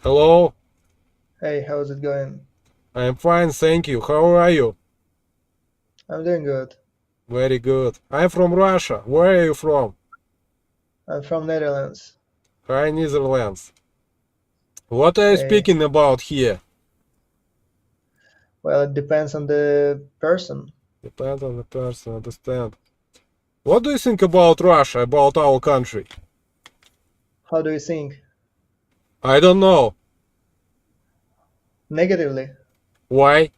Hello, Hey, how's it going? I'm fine, thank you. How are you? I'm doing good. Very good. I'm from Russia. Where are you from? I'm from Netherlands. Hi, Netherlands. What are you Hey, speaking about here? well, it depends on the person. Depends on the person, understand. What do you think about Russia, about our country? How do you think? I don't know. Negatively? Why?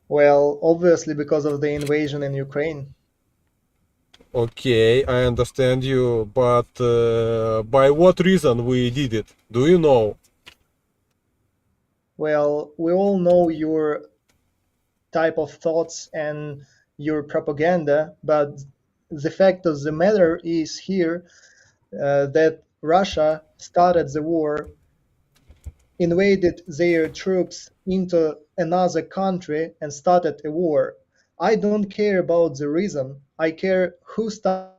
Well, obviously because of the invasion in Ukraine. Okay, I understand you, but by what reason we did it? Do you know? Well, we all know your type of thoughts and your propaganda, but the fact of the matter is here that Russia started the war, invaded their troops into another country and started a war. I don't care about the reason. I care who started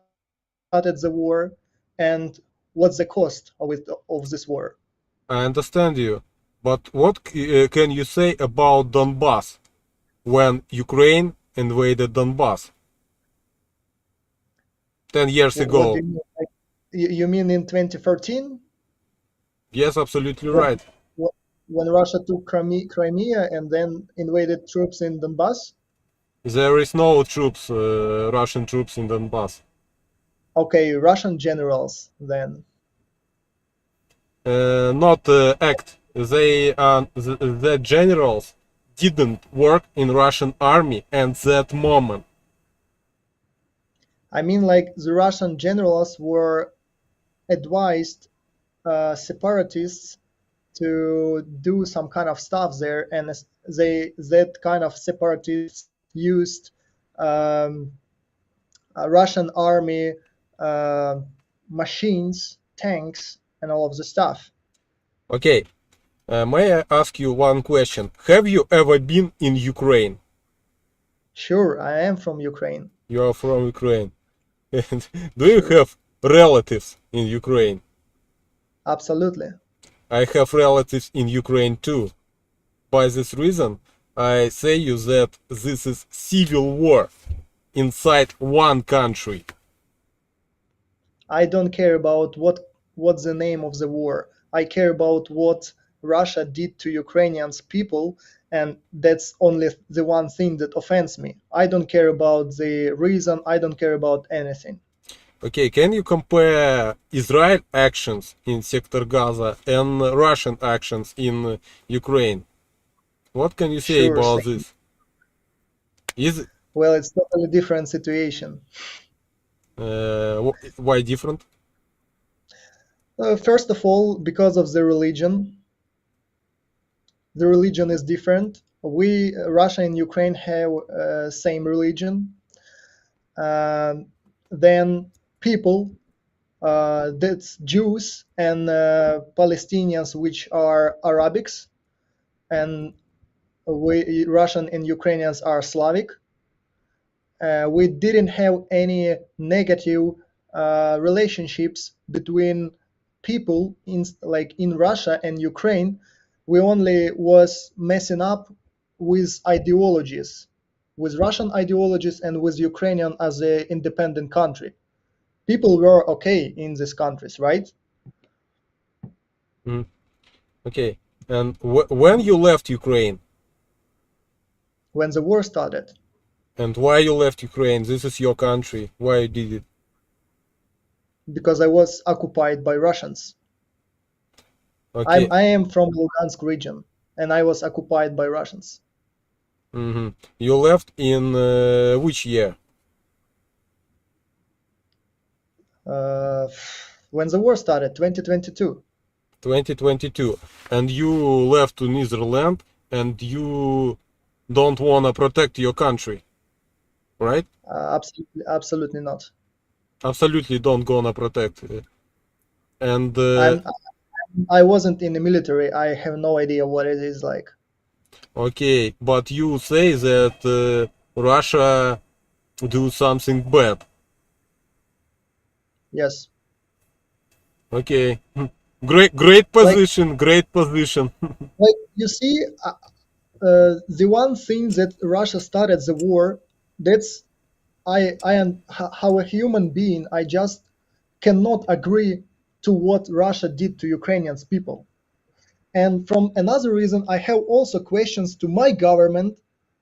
the war and what's the cost of this war. I understand you, but what can you say about Donbass when Ukraine invaded Donbass 10 years What do ago? you mean? Like, you mean in 2014 Yes, absolutely when right. when Russia took Crimea and then invaded troops in Donbass? There is no troops, Russian troops in Donbass. Okay, Russian generals then. Not act. The generals didn't work in Russian army at that moment. I mean, like the Russian generals were advised separatists to do some kind of stuff there, and that kind of separatists used um, Russian army uh, machines, tanks, and all of the stuff. Okay, may I ask you one question? Have you ever been in Ukraine? Sure, I am from Ukraine. You are from Ukraine. Do you Sure, have relatives in Ukraine? absolutely. I have relatives in Ukraine too. By this reason, I say you that this is civil war inside one country. I don't care about what's the name of the war. I care about what Russia did to Ukrainians people, and that's only the one thing that offends me. I don't care about the reason. I don't care about anything. Okay, can you compare Israel actions in Sector Gaza and Russian actions in Ukraine? What can you say Sure, about same. this? Is Well, it's totally different situation. why different? First of all, because of the religion is different. We, Russia and Ukraine, have same religion. Um, then people, that's Jews and Palestinians, which are Arabics, and we Russian and Ukrainians are Slavic. We didn't have any negative relationships between people in Russia and Ukraine. We only was messing up with ideologies, with Russian ideologies and with Ukrainian as a independent country. People were okay in these countries, right? Mm, okay, and when you left Ukraine When the war started, and why you left Ukraine? This is your country. Why you did it? because I was occupied by Russians. Okay. I am from Lugansk region, and I was occupied by Russians. You left in which year? Uh, when the war started, 2022. 2022. And you left to Netherlands and you don't wanna protect your country, right? Absolutely not. Absolutely don't gonna protect. And I'm I wasn't in the military. I have no idea what it is like. okay, but you say that Russia do something bad. Yes, Okay. Great position, great position. Like you see, the one thing that Russia started the war, that's I am how a human being, I just cannot agree to what Russia did to Ukrainians people. And from another reason, I have also questions to my government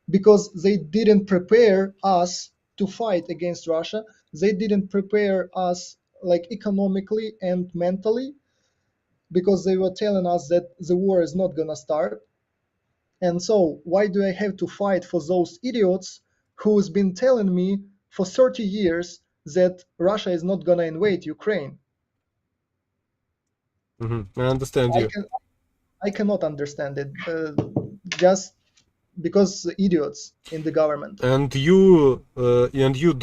because they didn't prepare us to fight against Russia. They didn't prepare us like economically and mentally because they were telling us that the war is not gonna start. And so why do I have to fight for those idiots who's been telling me for 30 years that Russia is not gonna invade Ukraine? I understand I you. can I cannot understand it. Just because the idiots in the government. And you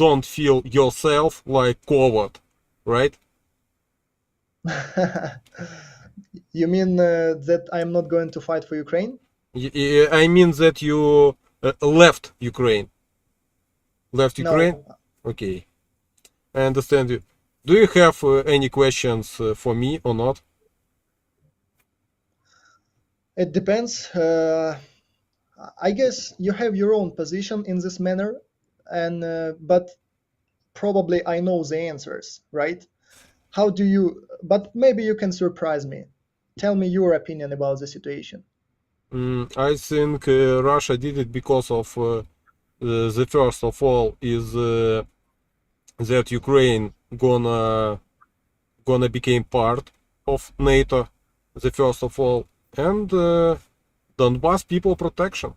don't feel yourself like coward, right? You mean that I'm not going to fight for Ukraine? I mean that you left Ukraine. Left Ukraine? No, Okay, I understand you. Do you have any questions for me or not? it depends. I guess you have your own position in this manner, and but probably I know the answers, right? How do you? But maybe you can surprise me. Tell me your opinion about the situation. I think Russia did it because of the first of all is that Ukraine gonna become part of NATO, the first of all, and Donbass people protection.